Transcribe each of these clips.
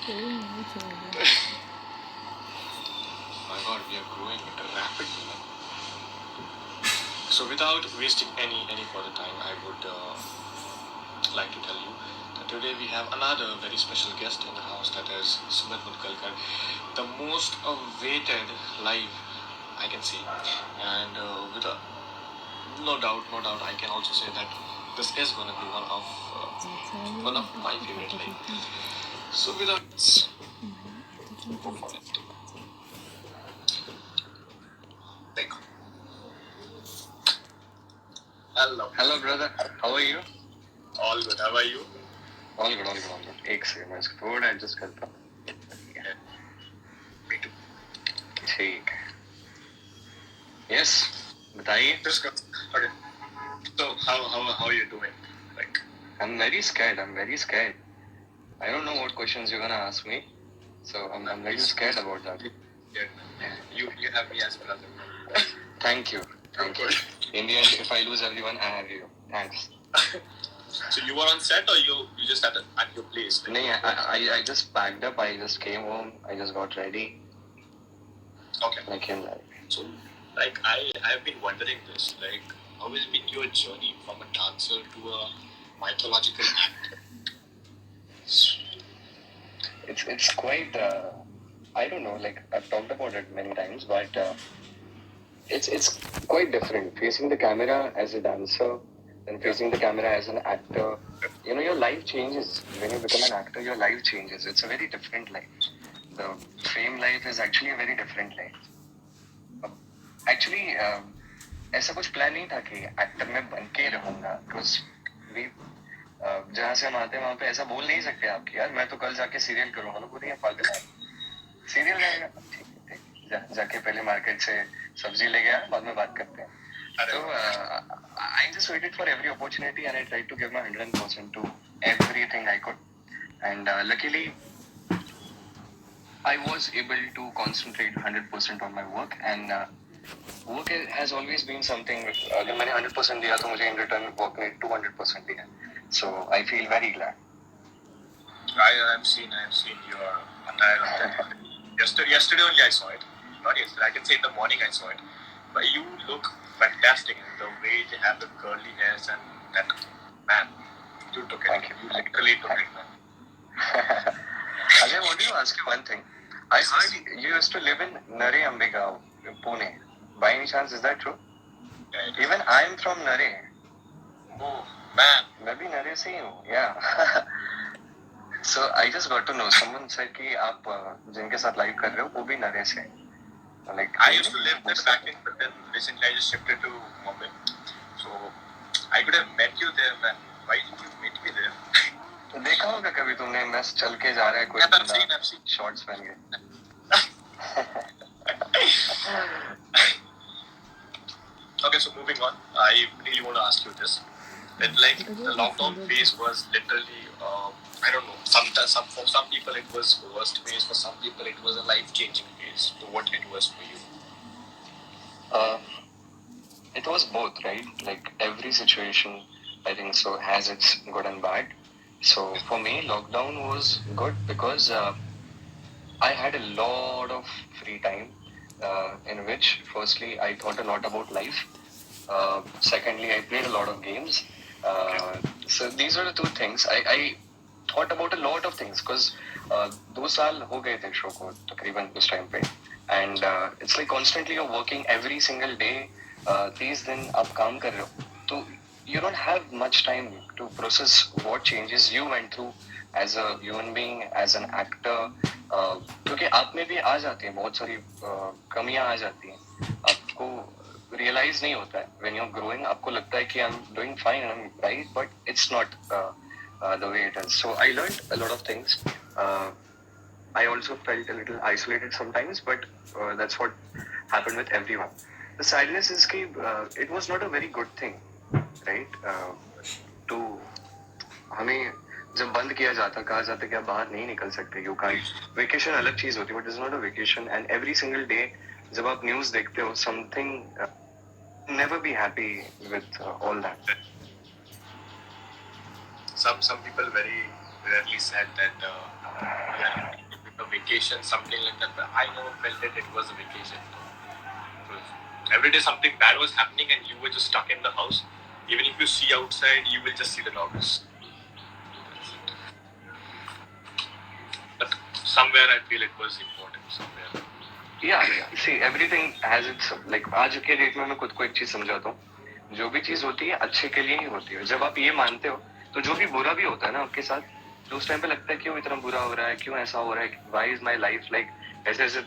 My God, we are growing at a rapid rate. So without wasting any further time, I would like to tell you that today we have another very special guest in the house, that is Sumit Mudgalkar, the most awaited live, I can say. And with a, no doubt, I can also say that this is going to be one of my favorite live. So without like, hello brother, how are you? All good. How are you? All good. एक second मैं इसको थोड़ा adjust करता हूँ. Me too. ठीक. Yes. बताइए. Just go. Okay. So how are you doing? Like, I'm very scared. I don't know what questions you're gonna ask me, so I'm very scared about that. Yeah. You have me as brother. Thank you. In the end, if I lose everyone, I have you. Thanks. So you were on set, or you just at your place? No, I just packed up. I just came home. I just got ready. Okay. I came live. So, like, I've been wondering this. Like, how has been your journey from a dancer to a mythological actor? It's quite. I don't know. Like, I've talked about it many times, but it's quite different. Facing the camera as a dancer and facing the camera as an actor, you know, your life changes. When you become an actor, your life changes. It's a very different life. The fame life is actually a very different life. Actually, ऐसा कुछ plan नहीं था कि actor में बन के रहूंगा. Because we जहाँ से हम आते हैं वहाँ पे ऐसा बोल नहीं सकते आप कि यार मैं तो कल जाके सीरियल करूंगा. लोग बोलते हैं पागल है, सीरियल जाएगा. ठीक है, जाके पहले मार्केट से सब्जी ले गया, बाद में बात करते हैं. So I just waited for every opportunity and I tried to give my 100% to everything I could. And luckily, I was able to concentrate 100% on my work. And work has always been something. अगर मैंने 100% दिया तो मुझे in return work ने 200% दिया. So I feel very glad. I have seen your attire. Yesterday only I saw it. Not yesterday. I can say in the morning I saw it. But you look fantastic. The way they have the curly hairs and that, man, you took it. Thank you. You literally took it, man. Ajay, I want to ask you one thing. I heard you used to live in Nare Ambegao, Pune. By any chance, is that true? Yeah, even I am from Nare. Oh, man. मैं भी नरे से ही हूँ. Yeah. So I just got to know. Someone said कि आप जिनके साथ live कर रहे हो वो भी नरे से. Like, I used to live there back in, but then recently I just shifted to Mumbai. So I could have met you there, man. Why didn't you meet me there? तो देखा होगा कभी तुमने मैच चल के जा रहा है कोई बंदा शॉर्ट्स पहन के. Okay, so moving on, I really want to ask you this. That like the lockdown phase was literally, I don't know. For some people it was worst phase. For some people it was a life-changing phase. So what it was for you? It was both, right? Like every situation, I think so has its good and bad. So for me, lockdown was good because I had a lot of free time, in which firstly I thought a lot about life. Secondly, I played a lot of games. So these are the two things. I thought about a lot of things because 2 साल हो गए थे show को तकरीबन उस time पे. And it's like constantly you're working every single day. 30 दिन आप काम कर रहे हो तो you don't have much time to process what changes you went through as a human being, as an actor. क्योंकि आप में भी आ जाती हैं बहुत सारी कमियां आ जाती हैं. आपको realize नहीं होता है when you're growing. आपको लगता है कि I'm doing fine and I'm right, but it's not the way it is. So I learned a lot of things. I also felt a little isolated sometimes, but that's what happened with everyone. The sadness is that it was not a very good thing, right? To हमें जब बंद किया जाता कहा जाता कि आप बाहर नहीं निकल सकते. You can't. Vacation अलग चीज होती है, but it's not a vacation. And every single day जब आप news देखते हो, something never be happy with all that. Some people very rarely said that vacation, something like that. But I never felt that it was a vacation. Every day something bad was happening and you were just stuck in the house. Even if you see outside, you will just see the dogs. But somewhere I feel it was important. Somewhere. Yeah, see, everything has its, like, आज के date में मैं खुद को एक चीज समझाता हूँ, जो भी चीज होती है अच्छे के लिए ही होती है. जब आप ये मानते हो तो जो भी बुरा भी होता है ना आपके साथ, तो उस टाइम पे लगता है क्यों इतना बुरा हो रहा है, क्यों ऐसा हो रहा है, why is my life like ऐसे ऐसे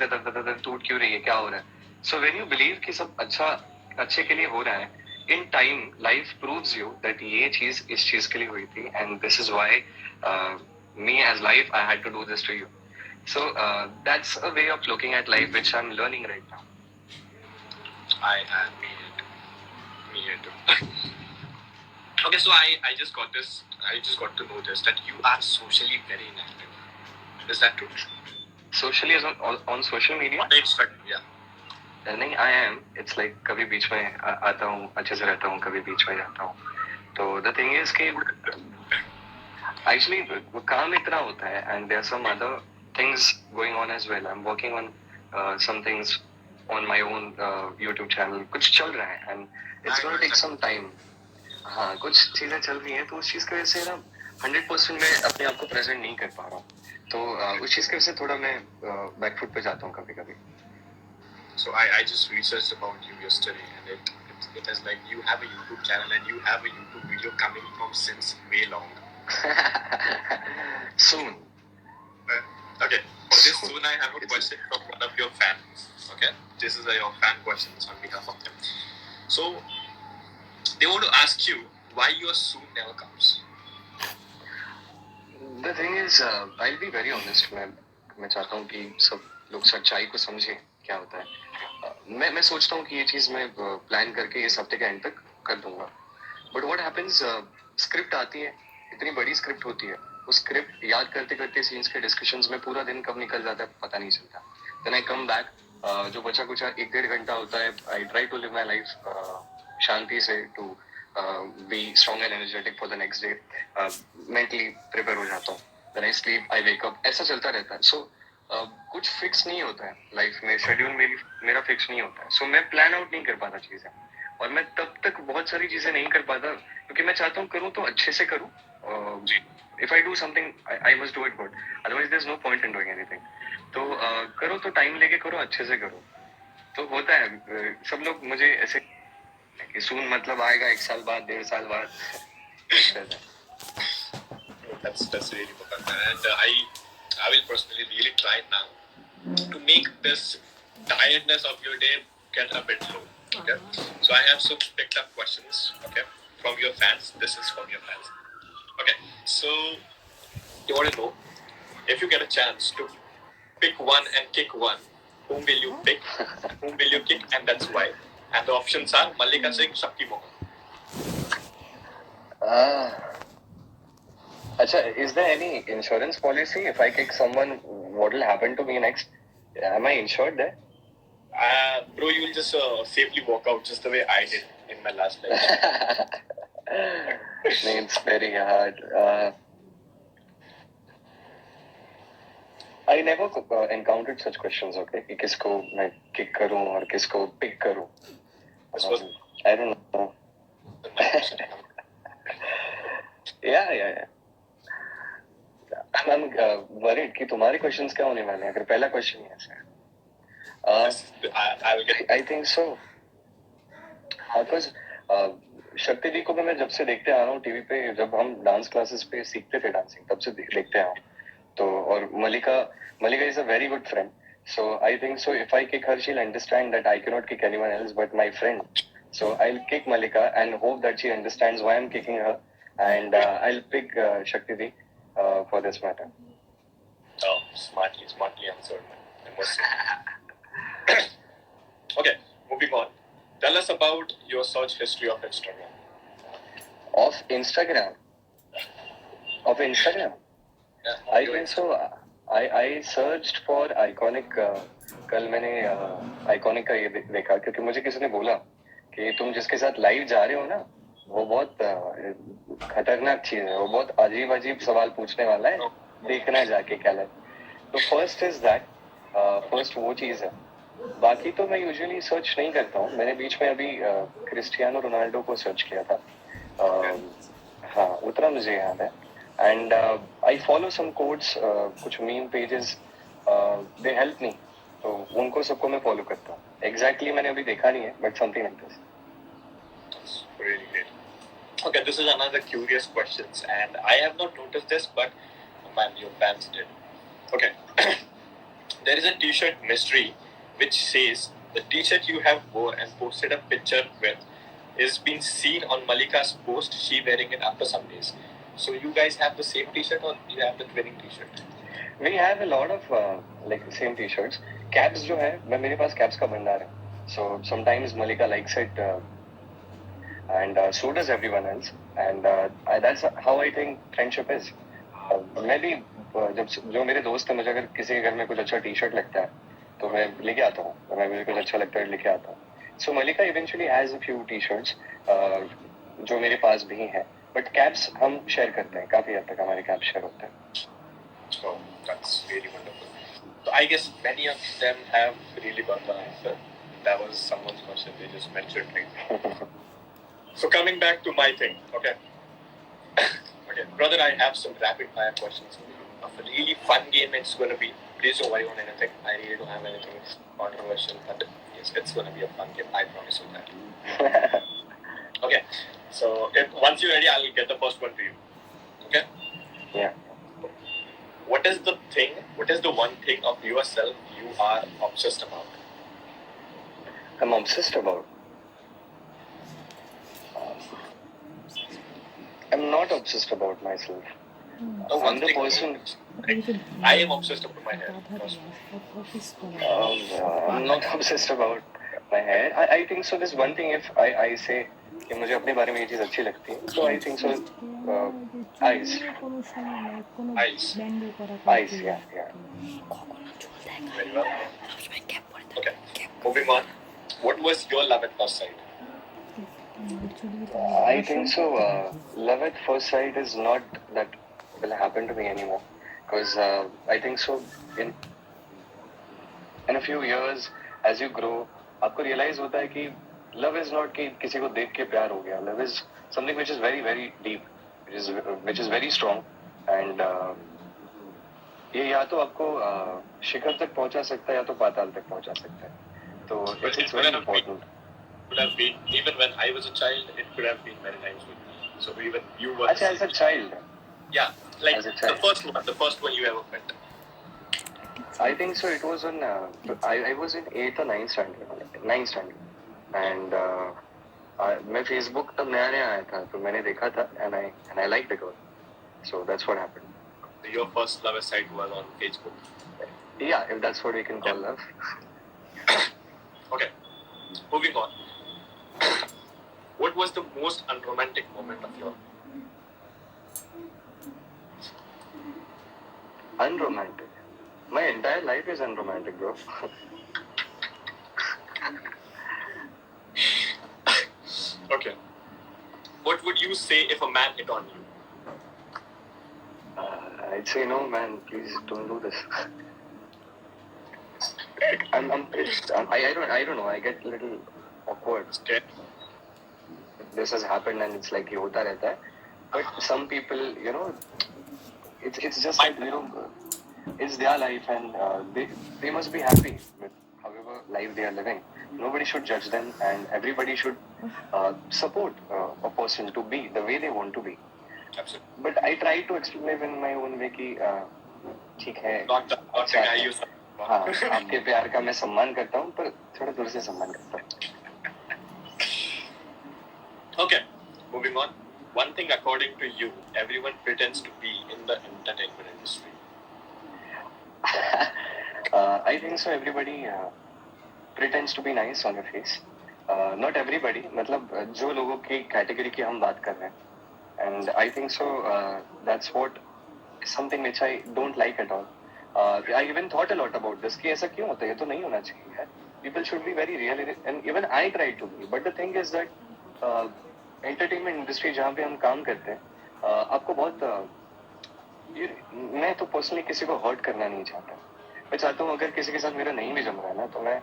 टूट क्यों रही है, क्या हो रहा है. सो व्हेन यू बिलीव कि सब अच्छा अच्छे के लिए हो रहा है, in time life proves you that ये चीज इस चीज के लिए हुई थी, and this is why me as life I had to do this to you. So that's a way of looking at life which I'm learning right now. Me too. Okay, so I just got to know this, that you are socially very inactive. Is that true? Socially is on social media? Yeah. नहीं, I am. It's like कभी बीच में आता हूँ, अच्छे से रहता हूँ, कभी बीच में जाता हूँ. तो the thing is कि actually काम इतना होता है, and there are some other things going on as well. I'm working on some things on my own YouTube channel. कुछ चल रहा है and it's going to take some time. हाँ, कुछ चीजें चल रही हैं, तो उस चीज की वजह से ना 100% मैं अपने आप को प्रेजेंट नहीं कर पा रहा हूँ. तो उस चीज की वजह से थोड़ा मैं बैकफुट पे जाता हूँ कभी कभी. So I just researched about you yesterday, and it is like you have a YouTube channel and you have a YouTube video coming from since way long. Soon. Okay. For this soon, I have a question from one of your fans. Okay, this is your fan questions on behalf of them. So they want to ask you why your soon never comes. The thing is, I'll be very honest. मैं चाहता हूँ कि सब लोग सच्चाई को समझें क्या होता है. मैं सोचता हूँ कि ये चीज मैं प्लान करके इस हफ्ते के एंड तक कर दूंगा. बट व्हाट हैपेंस, स्क्रिप्ट आती है, इतनी बड़ी स्क्रिप्ट होती है, उस स्क्रिप्ट याद करते करते सीन्स के डिस्कशंस में पूरा दिन कब निकल जाता है पता नहीं चलता. देन आई कम बैक, जो बचा कुछ 1-1.5 घंटा होता है, I try to live my life शांति से, to be strong and energetic for the next day. Mentally prepare हो जाता हूँ, then I sleep, I wake up, ऐसा चलता रहता है. सो कुछ फिक्स नहीं होता है लाइफ में, शेड्यूल मेरा फिक्स नहीं होता है. सो मैं प्लान आउट नहीं कर पाता चीजें, और मैं तब तक बहुत सारी चीजें नहीं कर पाता क्योंकि मैं चाहता हूँ करूँ तो अच्छे से करूँ. If I do something I must do it good, otherwise there is no point in doing anything. तो करो तो टाइम लेके करो, अच्छे से करो. तो होता है, सब लोग मुझे ऐसे कि सून मतलब आएगा 1 साल बाद, 1.5 साल बाद. That's really important, and I will personally really try now to make this tiredness of your day get a bit low. Okay, so I have some picked up questions. Okay, from your fans. This is from your fans. Okay, so you want to know, if you get a chance to pick one and kick one, whom will you pick? Whom will you kick, and that's why? And the options are Mallika Singh, Shakti Mohan. Acha, is there any insurance policy? If I kick someone, what will happen to me next? Am I insured there? Bro, you will just safely walk out, just the way I did in my last life. It's very hard. I never encountered such questions. Okay, कि किसको मैं kick करूँ और किसको pick करूँ. I don't know. Yeah. I'm worried कि तुम्हारे questions क्या होने वाले हैं अगर पहला question ही ऐसा है. I think so. Because शक्ति दी को मैं जब से देखते आ रहा हूँ टीवी पे, जब हम डांस क्लासेस पे सीखते थे डांसिंग, तब से देखते आ रहा हूँ. तो और मलिका is a very good friend. So I think so if I kick her, she'll understand that I cannot kick anyone else but my friend. So I'll kick Malika and hope that she understands why I'm kicking her, and I'll pick Shakti Di for this matter. Oh, smartly answered, I must say. Okay, moving on. Tell us about your search history of Instagram. Of Instagram? Yeah, I think so. I searched for iconic. कल मैंने iconic का ये देखा क्योंकि मुझे किसी ने बोला कि तुम जिसके साथ लाइव जा रहे हो ना, वो बहुत खतरनाक चीज है, वो बहुत अजीब सवाल पूछने वाला है, देखना जाके क्या लगे. तो फर्स्ट इज दैट, फर्स्ट वो चीज़ है। बाकी तो मैं यूजुअली सर्च नहीं करता हूँ। मैंने बीच में अभी क्रिस्टियानो रोनाल्डो को सर्च किया था। हाँ, उतना मुझे याद है। And I follow some codes, कुछ meme pages, they help me, तो उनको सबको मैं फॉलो करता हूँ। एग्जैक्टली मैंने अभी देखा नहीं है, but something like this. Really great. Okay, this is another curious questions, and I have not noticed this, but man, your fans did. Okay, there is a T-shirt mystery which says the T-shirt you have wore and posted a picture with is being seen on Malika's post. She wearing it after some days. So you guys have the same T-shirt or you have the twinning T-shirt? We have a lot of like same t-shirts. Caps जो है, मैं मेरे पास caps का भंडार है. So sometimes Malika likes it, and so does everyone else. And that's how I think friendship is. मैं भी जब जो मेरे दोस्त हैं, मुझे अगर किसी के घर में कुछ अच्छा टी-शर्ट लगता है तो मैं लेके आता हूँ, तो मैं मुझे कुछ अच्छा लगता है लेके आता हूँ. So Malika eventually has a few t-shirts जो मेरे पास भी हैं, but caps हम शेयर करते हैं. काफी हद तक हमारे caps शेयर होते हैं. Oh, that's really wonderful. So I guess many of them have really got the answer. That was someone's question they just mentioned right. So coming back to my thing, okay. Okay, brother, I have some rapid fire questions of a really fun game. It's going to be, please don't worry on anything. I really don't have anything controversial, but yes, it's going to be a fun game. I promise you that. Okay, so once you're ready, I'll get the first one to you. Okay? Yeah. What is the one thing of yourself you are obsessed about? I'm obsessed about. I'm not obsessed about myself. I'm the person. I am obsessed about my hair. I'm not obsessed about my hair. I think so. There's one thing, if I say कि मुझे अपने बारे में ये चीज अच्छी लगती है, तो I think so. Eyes. Eyes. Yeah. Very well. Okay. Moving on. What was your love at first sight? I think so. Love at first sight is not that will happen to me anymore, because I think so. In a few years, as you grow, आपको realize होता है कि love is not कि किसी को देख के प्यार हो गया. Love is something which is very very deep, which is very strong, and ये या तो आपको शिखर तक पहुंचा सकता है या तो पाताल तक पहुंचा सकता है. तो it's very important. Could have been, even when I was a child, it could have been many times with me. So even you were. As a child. Yeah, like the first one you ever met. I think so. It was on. I was in 8th or 9th standard, and मैं Facebook तब नया आया था, तो मैंने देखा था, and I liked the girl. So that's what happened. Your first love site was on Facebook. Yeah, if that's what we can call love. Okay, moving on. What was the most unromantic moment of your life? Unromantic? My entire life is unromantic, bro. Okay. What would you say if a man hit on you? I'd say no, man. Please don't do this. I don't know. I get a little awkward. Scared? This has happened, and it's like ये होता रहता है. But some people, you know, it's just like, you know, it's their life, and they must be happy with however life they are living. Nobody should judge them, and everybody should support a person to be the way they want to be. Absolutely. But I try to explain in my own way कि ठीक है. Not saying I use. हाँ, आपके प्यार का मैं सम्मान करता हूँ, पर थोड़ा दूर से सम्मान करता हूँ. Okay, moving on. One thing according to you, everyone pretends to be in the entertainment industry. I think so. Everybody pretends to be nice on your face. Not everybody. मतलब जो लोगों की कैटेगरी की हम बात कर रहे हैं. And I think so. That's what something which I don't like at all. I even thought a lot about this कि ऐसा क्यों होता है? ये तो नहीं होना चाहिए यार. People should be very real, and even I try to be. But the thing is that entertainment industry जहाँ पे हम काम करते हैं, आपको बहुत मैं तो पर्सनली किसी को हर्ट करना नहीं चाहता. मैं चाहता हूँ अगर किसी के साथ मेरा नहीं भी जम रहा है ना, तो मैं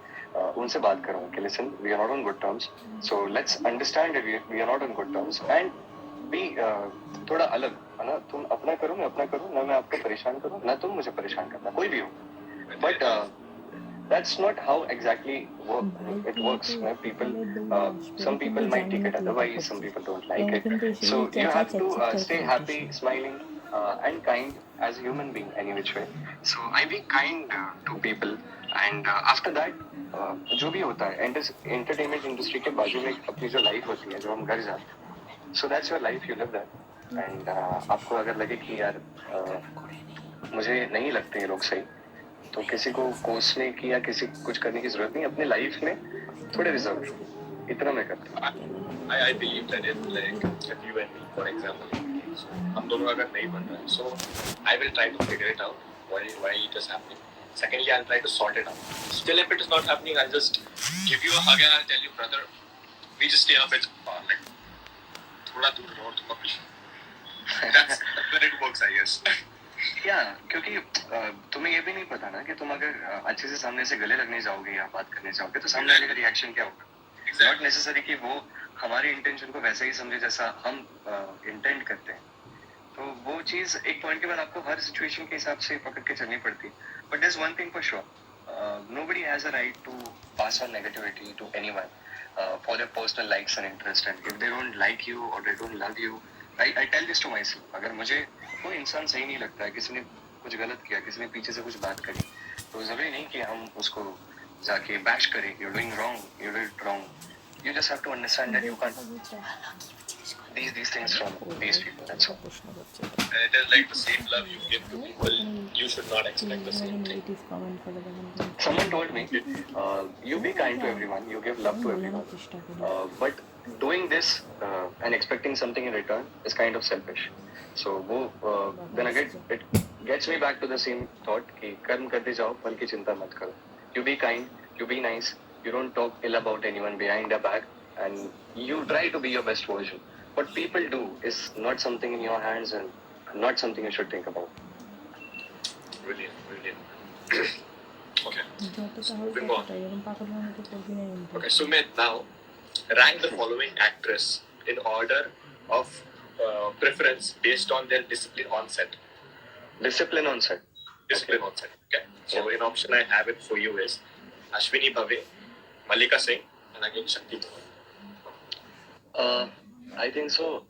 उनसे बात करूँ कि listen, we are not on good terms, so let's understand we are not on good terms and be थोड़ा अलग है ना. तुम अपना करो, मैं अपना करूँ ना, मैं आपको परेशान करूँ ना, तुम मुझे परेशान करना, कोई भी हो. But that's not how exactly it works. People, some people might take it otherwise, some people don't like it. So you have to stay happy, smiling, and kind as a human being any which way. So I be kind to people, and after that जो भी होता है entertainment industry के बाजू में अपनी जो life होती है, जो हम घर जाते हैं, so that's your life, you live that. And आपको अगर लगे कि यार मुझे नहीं लगते ये लोग सही, तो किसी को कोसने की या किसी कुछ करने की जरूरत नहीं. अपने लाइफ में थोड़े रिजर्व रहो, इतना मैं करता हूँ. I believe that if like if you and me, for example, हम दोनों अगर नहीं बन रहे, so I will try to figure it out why it is happening. Secondly, I'll try to sort it out. Still, if it is not happening, I'll just give you a hug and I'll tell you, brother, we just stay a bit far, like थोड़ा दूर रहो तुम अपनी. That's when it works, I guess. या क्योंकि तुम्हें ये भी नहीं पता ना कि तुम अगर अच्छे से सामने से गले लगने जाओगे या बात करने जाओगे, तो सामने वाले का रिएक्शन क्या होगा. नॉट नेसेसरी कि वो हमारे इंटेंशन को वैसा ही समझे जैसा हम इंटेंट करते हैं. तो वो चीज एक पॉइंट के बाद आपको हर सिचुएशन के हिसाब से पकड़ के चलनी पड़ती है. But there is one thing for sure, nobody has a right to pass on negativity to anyone for their personal likes and interest. And if they don't like you or they don't love you, I tell this to myself, अगर मुझे कोई इंसान सही नहीं लगता है, किसी ने कुछ गलत किया, किसी ने पीछे से कुछ बात करी, तो जरूरी नहीं कि हम उसको जाके बैश करें. you're doing wrong, you did it wrong. You just have to understand that you can't these things from these people. That's all. And it is like the same love you give to people, you should not expect the same thing. Someone told me, you be kind to everyone, you give love to everyone, but doing this and expecting something in return is kind of selfish. So then again it gets me back to the same thought कि कर्म करते जाओ, फल की चिंता मत करो. You be kind, you be nice, you don't talk ill about anyone behind their back, and you try to be your best version. What people do is not something in your hands and not something you should think about. Brilliant. Okay. Moving on. Okay, Sumit, now rank the following actress in order of preference based on their discipline on set. Discipline on set. Discipline on set. Okay. So in option I have it for you is Ashwini Bhave, Malika Singh, and again Shakti Dhawan. I think so.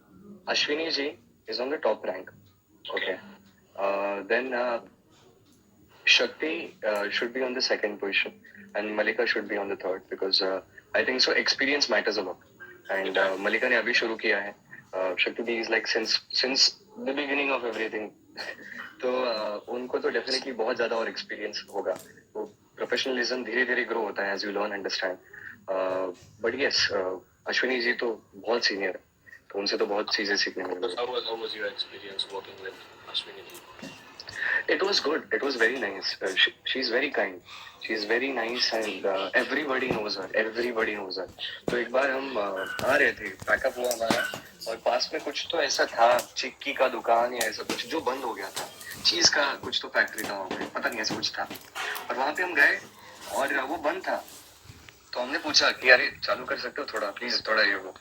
Ashwini ji is on the top rank. Okay. Then Shakti should be on the second position, and Malika should be on the third, because I think so experience matters a lot. And Malika ने अभी शुरू किया है. Shakti ji is like since the beginning of everything. तो उनको तो definitely बहुत ज्यादा और एक्सपीरियंस होगा. वो प्रोफेशनलिज्म धीरे धीरे ग्रो होता है as you learn understand. But yes, Ashwini ji तो बहुत सीनियर है, तो उनसे तो बहुत चीजें सीखने मिली. How was your experience working with Ashwini ji? It was good. It was very nice. She's very kind. She's very nice and everybody knows her. Everybody knows her. तो एक बार हम आ रहे थे, पैकअप हुआ हमारा, और पास में कुछ तो ऐसा था, चिक्की का दुकान या ऐसा कुछ जो बंद हो गया था, चीज का कुछ तो फैक्ट्री था वहाँ पे, पता नहीं ऐसा कुछ था. और वहाँ पे हम गए और वो बंद था. तो हमने पूछा कि अरे चालू कर सकते हो थोड़ा, प्लीज थोड़ा ये वो.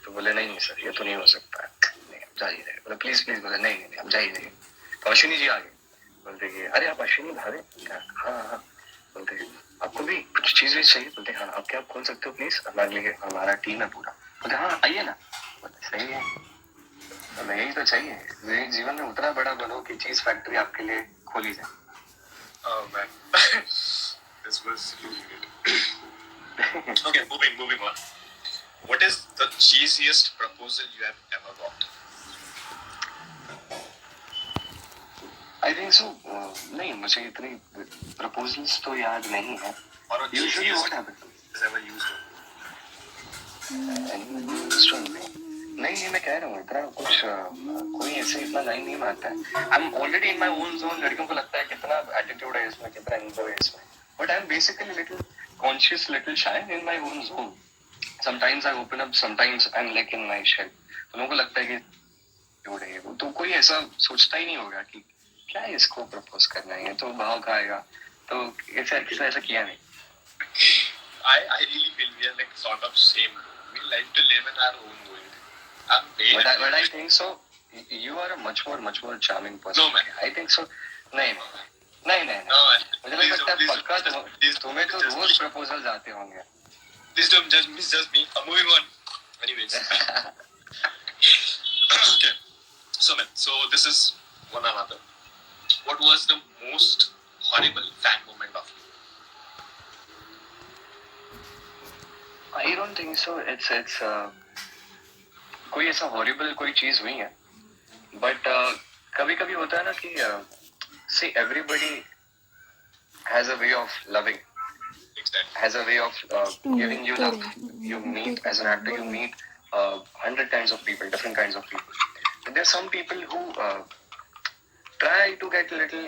तो बोले नहीं सर, ये तो नहीं हो सकता है, नहीं आप जा ही रहे. बोले प्लीज प्लीज. बोले नहीं आप जा ही रहे. तो अश्विनी जी आ गए. बोलते कि अरे आप अश्विनी भावे? हाँ हाँ. बोलते आपको भी कुछ चीजें चाहिए? बोलते हाँ. आप क्या खोल सकते हो प्लीज, हमारे लिए हमारा टीम है पूरा. बोलते हाँ आइए ना. बोलते सही है, तो यही तो चाहिए. मेरे जीवन में उतना बड़ा बनो कि चीज फैक्ट्री आपके लिए खोली जाए. Oh man, this was really good. Okay, moving on. What is the cheesiest proposal you have ever got? I think so. नहीं, मुझे इतनी प्रपोजल्स तो याद नहीं है. Or a Usually cheesiest what happens? has ever used? नहीं, मैं कह रहा हूँ इतना कुछ कोई ऐसे इतना लाइन नहीं मारता है. I am already in my own zone. लड़कियों को लगता है कितना एटीट्यूड है इसमें, कितना इन्फ्लो है इसमें. But I am basically little conscious, little shy in my own zone. Sometimes I open up, sometimes I am like in my shell. तो लोगों को लगता है कि एटीट्यूड है वो, तो कोई ऐसा सोचता ही नहीं होगा कि क्या है इसको प्रपोज करना है, तो भाव खाएगा, तो ऐसा किसी ने ऐसा किया नहीं. I really feel we are like sort of same. We like to live in our own world. But I think so. You are a much more charming person. No man. I think so. नहीं. No man. मुझे लगता है पक्का तुम्हें तो रोज proposals आते होंगे. Please don't judge me. I'm moving on. Anyways. Okay. So this is one another. What was the most horrible fan moment of you? I don't think so. It's कोई ऐसा horrible कोई चीज हुई है. But कभी-कभी होता है ना कि see everybody has a way of loving. Exactly. Has a way of giving you love. You meet as an actor, you meet 100 kinds of people, different kinds of people. But there are some people who try to get a little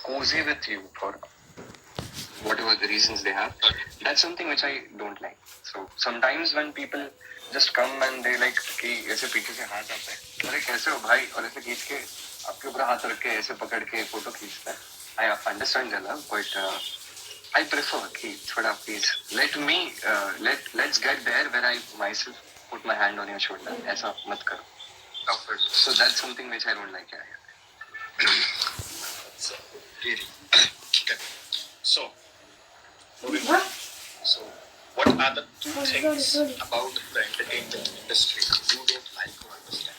cozy with you for whatever the reasons they have. That's something which I don't like. So sometimes when people just come and they like कि ऐसे पीछे से हाथ आता है, अरे कैसे हो भाई, और ऐसे खींच के आपके ऊपर हाथ रख के ऐसे पकड़ के फोटो खींचता है. I understand that, but I prefer कि थोड़ा please let's get there where I myself put my hand on your shoulder. ऐसा मत करो. So that's something which I don't like. So, really. Okay. So, moving on. So, what are the two things about the entertainment industry you don't like or understand?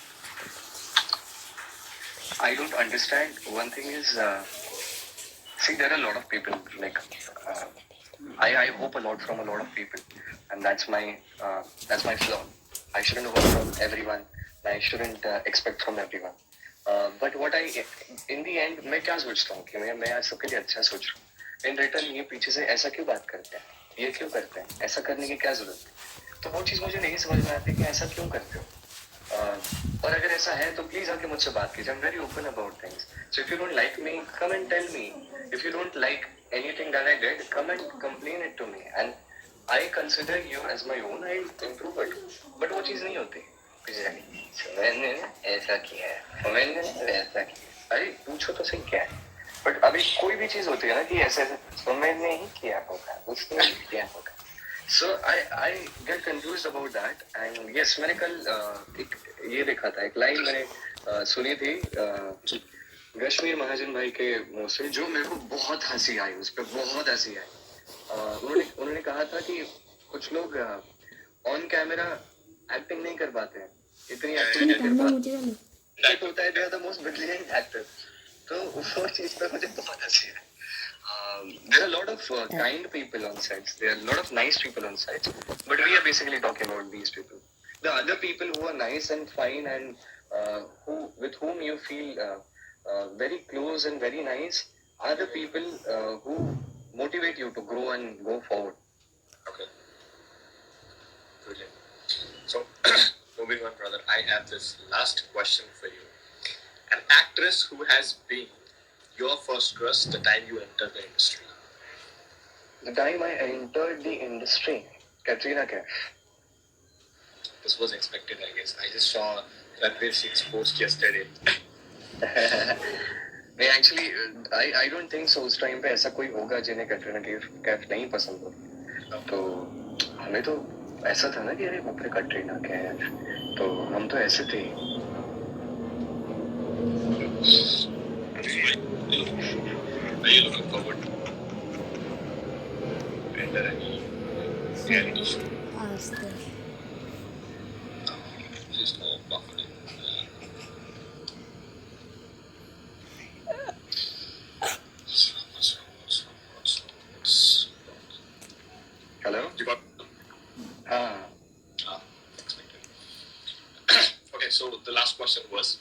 I don't understand. One thing is, see, there are a lot of people. Like, I hope a lot from a lot of people, and that's my flaw. I shouldn't hope from everyone. I shouldn't expect from everyone. But what in the end, मैं क्या सोचता हूँ कि मैं सबके लिए अच्छा सोच रहा हूँ. In return, ये पीछे से ऐसा क्यों बात करते हैं? ये क्यों करते हैं? ऐसा करने की क्या जरूरत है? तो वो चीज मुझे नहीं समझ में आती कि ऐसा क्यों करते हो. और अगर ऐसा है तो प्लीज आके मुझसे बात कीजिए. I'm very open about things. So if you don't like me, come and tell me. If you don't like anything that I did, come and complain it to me. And I consider you as my own. I'll improve it. But वो चीज नहीं होती. मैंने ऐसा किया है, मैंने ऐसा किया. अरे पूछो तो सही क्या है. बट अभी कोई भी चीज होती है ना कि ऐसे तो मैंने ही किया होगा, उसने ही किया होगा. So I get confused about that. And yes, मैंने कल एक ये देखा था, एक लाइन मैंने सुनी थी कश्मीर महाजन भाई के मुंह से, जो मेरे को बहुत हंसी आई. उस पर बहुत हंसी आई. उन्होंने कहा था कि कुछ लोग ऑन कैमरा एक्टिंग नहीं कर पाते हैं, इतनी एक्टिंग नहीं कर पाते. That होता है, they are the most brilliant actor. तो वो चीज पे मुझे बहुत हंसी आई. There are a lot of kind people on sets. There are a lot of nice people on sets. But we are basically talking about these people. The other people who are nice and fine and with whom you feel very close and very nice are the people who motivate you to grow and go forward. Okay. Brilliant. So, moving on, brother, I have this last question for you. An actress who has been your first crush the time you entered the industry? The time I entered the industry, Katrina Kaif. This was expected, I guess. I just saw Ranveer Singh's post yesterday. नहीं, actually, I don't think so. उस time पे ऐसा कोई होगा जिन्हें कैटरीना कैफ नहीं पसंद हो. तो हमें तो ऐसा था ना कि अरे बाप रे कैटरीना कैफ, तो हम तो ऐसे थे. Are you looking forward to enter any reality show? Just no buffering. Hello? You got? Expected. Okay, so the last question was,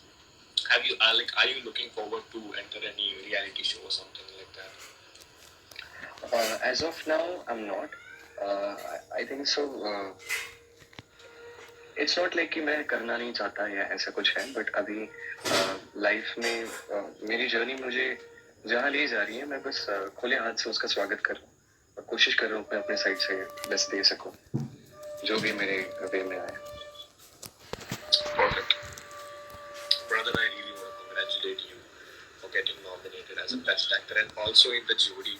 are you looking forward to enter any reality show or something like that? As of now, I'm not. I think so. It's not like कि मैं करना नहीं चाहता या ऐसा कुछ है, but अभी लाइफ में मेरी जर्नी मुझे जहाँ ले जा रही है, मैं बस खुले हाथ से उसका स्वागत कर रहा हूँ और कोशिश कर रहा हूँ मैं अपने साइड से बेस्ट दे सकूँ जो भी मेरे वे में आए. Perfect. also in the Jodi.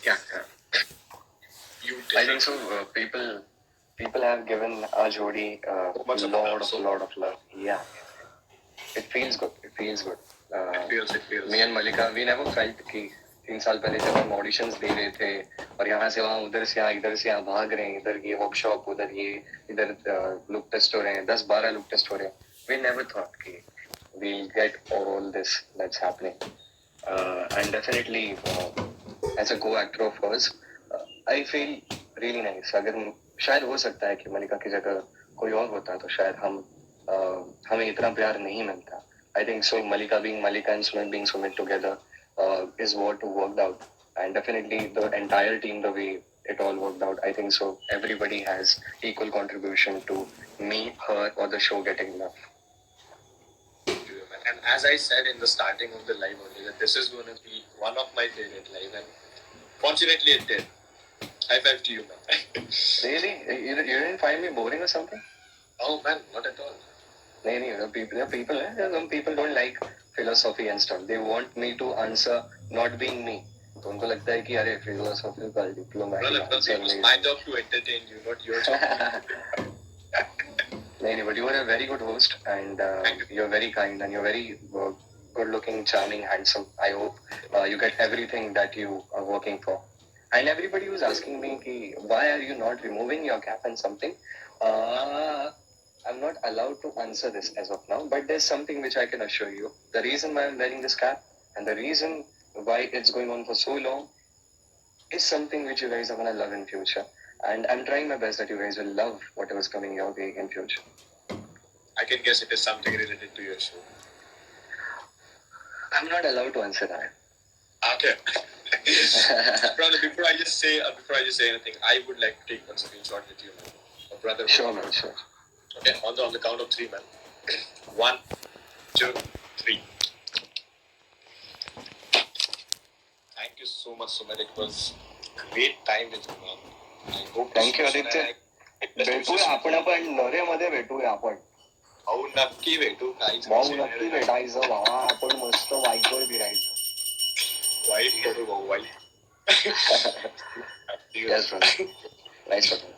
Yeah. You I think so. People have given our Jodi much of love, lot of love. Yeah. It feels good. It feels good. it feels. Me and Malika, we never felt कि 3 साल पहले जब हम auditions दे रहे थे और यहाँ से वहाँ उधर से यहाँ इधर से यहाँ भाग रहे हैं, इधर ये वर्कशॉप उधर ये इधर लुक टेस्ट हो रहे हैं, 10-12 लुक टेस्ट हो रहे हैं. We never thought कि we'll get all this that's happening. And definitely as a co-actor of hers, I feel really nice. अगर शायद हो सकता है कि मलिका की जगह कोई और होता तो शायद हमें इतना प्यार नहीं मिलता. I think so. Malika being Malika and Sumit being Sumit together is what worked out, and definitely the entire team, the way it all worked out, I think so. Everybody has equal contribution to me, her, or the show getting love. And as I said in the starting of the live only, that this is going to be one of my favorite live, and fortunately it did. High five to you, man. Really? You didn't find me boring or something? Oh man, not at all. No, some people don't like philosophy and stuff. They want me to answer not being me. तो उनको लगता है कि अरे philosophical diplomatic answer It was my job to entertain you, not your job. नहीं, but you are a very good host, and you're very kind, and you're very good-looking, charming, handsome. I hope you get everything that you are working for. And everybody was asking me, ki, why are you not removing your cap and something? I'm not allowed to answer this as of now, but there's something which I can assure you. The reason why I'm wearing this cap and the reason why it's going on for so long is something which you guys are going to love in future. And I'm trying my best that you guys will love whatever's coming your way in future. I can guess it is something related to your show. I'm not allowed to answer that. Okay. Brother, before I just say anything, I would like to take one screenshot with you, man. Brother. Sure, man. Sure. Okay, on the count of 3, man. 1, 2, 3. Thank you so much, Sumit. It was great time with you, man. I hope. Thank you, Aditya. भेटूया आपण नरेमध्ये भेटूया आपण. भाऊ नक्की भेटू. भाऊ नक्की भेटायचं भावा. आपण मस्त वाईटवर फिरायचं. वाईट करू भाऊ white. Yes, brother. Nice, brother.